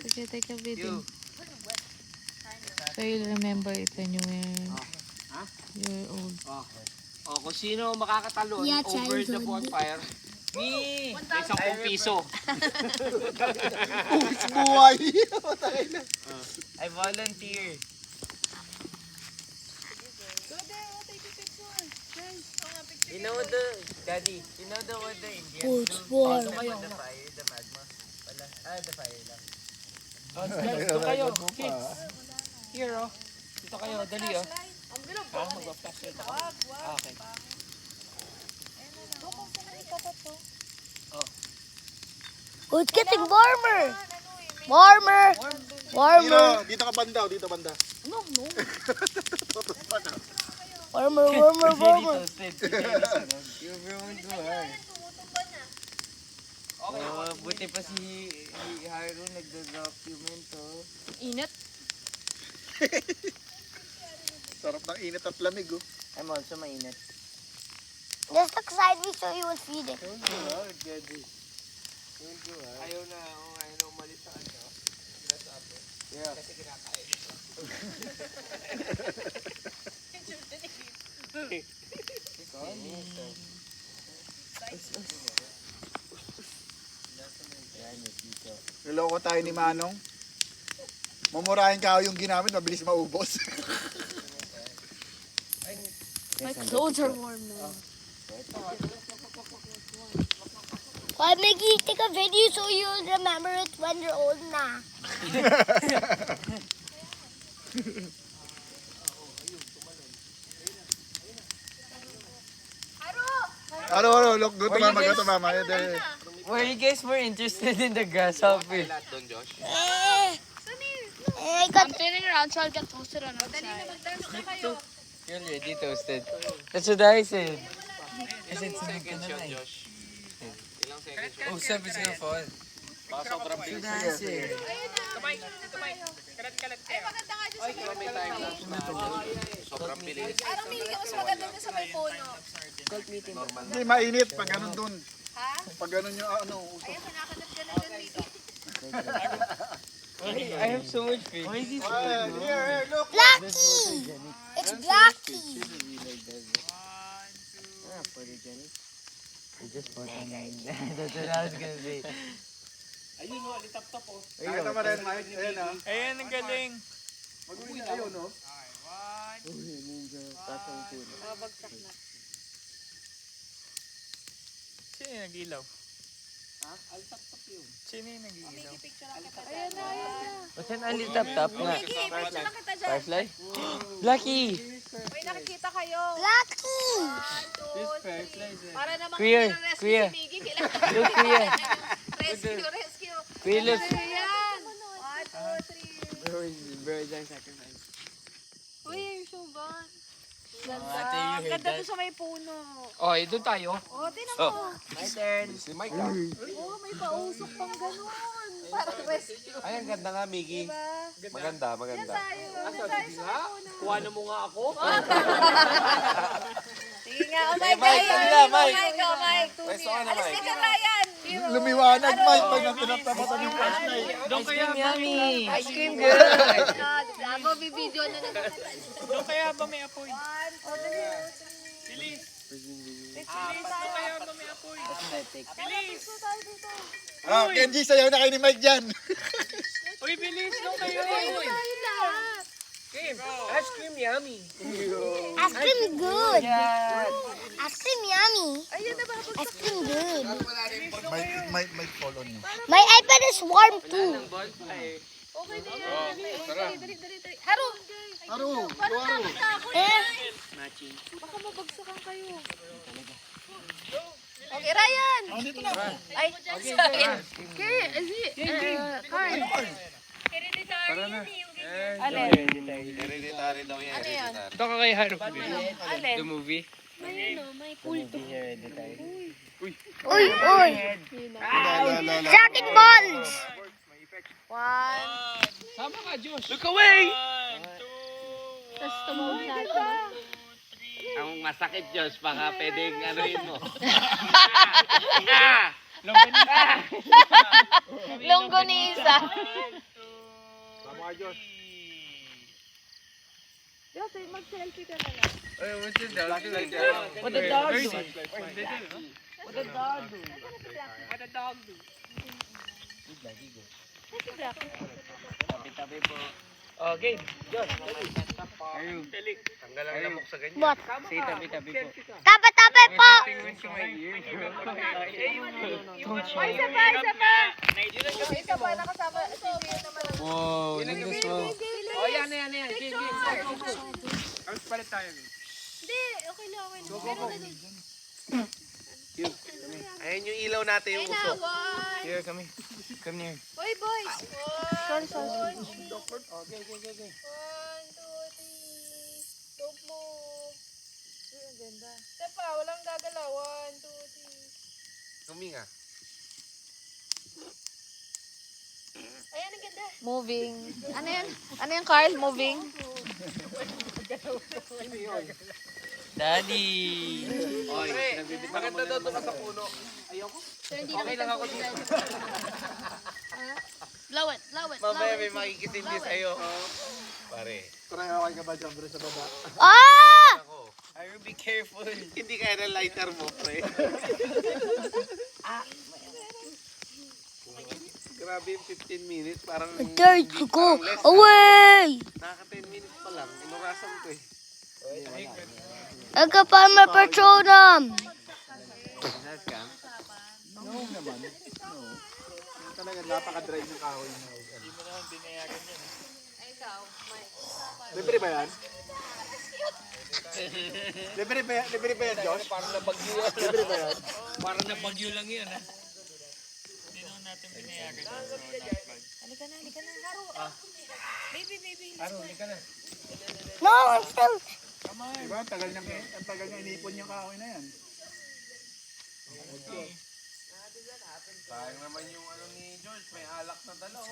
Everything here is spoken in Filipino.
Sige, take a video. So you'll remember it when you were you're old. O, kung sino makakatalon over the bonfire, may 10 piso. Buhay! I volunteer. You know the, Daddy, you know the what the Indians do? Football. The fire, the magma. Wala. The fire lang. Dito kayo, kids. Here, oh. Dito kayo, dali, oh. Mag-flashlight ako. Okay. Oh, it's getting warmer. Warmer. Warmer. Dito ka banda, dito banda. Warmer, warmer, warmer. You're going to hard. Oh, buti pa si Haru nagda-document, oh. Init. Sarap ng init at lamig, oh. I'm also mainit. Just look sideways so you will feed it. Ayaw na umalis sa ano. Yeah. Kasi kinakain. Niloko tayo ni Manong. Mamurahin ka yung ginamit, mabilis maubos. My clothes are warm now. Why, Mickey, take a video so you'll remember it when you're old na. Ano, look, go to mama, go to mama. Were you guys more interested in the grasshopper? I got Turning around so I'll get toasted on outside. You're already toasted. That's what I said. I said second shot, Josh. Oh, Seb is gonna fall. Baka sobrang bilis. Kamay. Kalat. Ay, maganda nga dyan sa may time. Sobrang bilis. Parang hindi ka mas maganda dyan sa may puno. Hindi, mainit pag ganun dun. Pag ganun yung ano. Ayun, kanakanap ka na dyan, baby. I have so much fish. Why is he so Here, look. Blackie. It's Blackie. I just bought a nine. That's what I was gonna say. Ayun, no, alitap-tap, oh. Ayun naman rin, Mike. Ayun, ah. Ayan, ang galing. Mag-uwi na ayun, no? Babagsak na. Sino yung nag-ilaw? Ha? Alitap-tap yun. Sino yung nag-ilaw? Picture lang kita. Ayan na, ayan na. What's an alitap-tap nga? Miki, picture lang kita dyan. Firefly? Blackie! May nakikita kayo. Blackie. 1, 2, 3. Para namang Kuya, rescue kuya. si Miggy. Kailangan Look, kuya. Rescue. Kuya, look. Ayan. 1, 2, 3. Bro, is our sacrifice. Uy, yung suban. Ate, Ganda. you heard Ganda that? doon sa may puno. Okay, doon tayo. O, tinan mo. My turn. Si Mike. Oh, may pausok pang ganun. Parang rescue. Ay, ang ganda nga, Miggy. Diba? Maganda, Yan maganda. tayo. Yan tayo sa puno. Kuha na mo nga ako. Sige nga, oh my God. Mike, kanila, Mike. Oh Mike. Pwesto ka na, Alis Mike. ka, Ryan. Lumiwanag, Mike, pag tinatapatan yung flashlight. Doon kaya yummy. Ice cream good. Ako, bibidyo na naman. Doon kaya ba may apoy? 1, 2, 3. Bilis. Bilis Kaya ba may apoy? Bilis. Ah, Kenji, sayaw na kayo ni Mike dyan. Uy, bilis. Doon kayo. tayo lahat. Game. Ice cream yummy. Ice cream good. Yeah. Ice cream yummy. Ayun na ba? Ice cream good. Might fall on you. My iPad is warm too. Bonfire. Okay na yan. Dali. Haro. Aro, Parang Aro. nakita ako Eh, yan. Matching. Baka mabagsakan kayo. Okay, Ryan. Oh, dito na. Ay, sorry. Okay, is it? Carl. Alin? Hereditary daw yan, Ano yan? hereditary. Doon ka kay Haru. Alin? The movie. May kulto. uy, uy. Dragon balls. 1. Sama ka, Josh. Look away! Tapos tumawag sa atin. Ang masakit, Josh, baka pwedeng anuin mo. Longganisa. Tama ka, Josh. Ay, what's the dog do? What the dog do? Tabi-tabi po. Okay, Josh. Ayun. Tanggal ang lamok sa ganyan. What? Say tabi-tabi po. Tabi-tabi po! Tingin ko may ears. Wow, look at this one. Oh, yan. Alas palit tayo. Hindi, okay lang. Ayan yung ilaw natin yung uso. Here, come here. Come here. Hoy, boys. Okay, okay. 1, 2, 3. Don't move. Uy, ang ganda. Tepa, walang gagalaw. 1, 2, 3. Huminga. Ayan, ang ganda. Moving. Ano yan? Ano yan, Carl? Moving? Daddy! Oy, maganda daw ito sa puno. Sir, hindi naman lang ako dito. Blow it. Mamaya may makikitindi sa'yo. Pare. Try okay ka ba dyan, bro, sa baba? Ah! Ako. I will be careful. Hindi kaya ng lighter mo, pre. Grabe yung 15 minutes. Parang... There you go! parang less. Away! Nakaka 10 minutes pa lang. Inurasan ko eh. Agapama Patronum! No naman. No. Talaga napaka-dry ng kahoy na. Libre ba yan? Libre ba yan, Josh? Parang nabagyo yan. Libre ba yan? Parang nabagyo lang yan, ha? No, I'm still... Diba? Ang tagal niya inipon yung kahoy na yan. Sayang naman yung ano ni George. May alak na dalaw.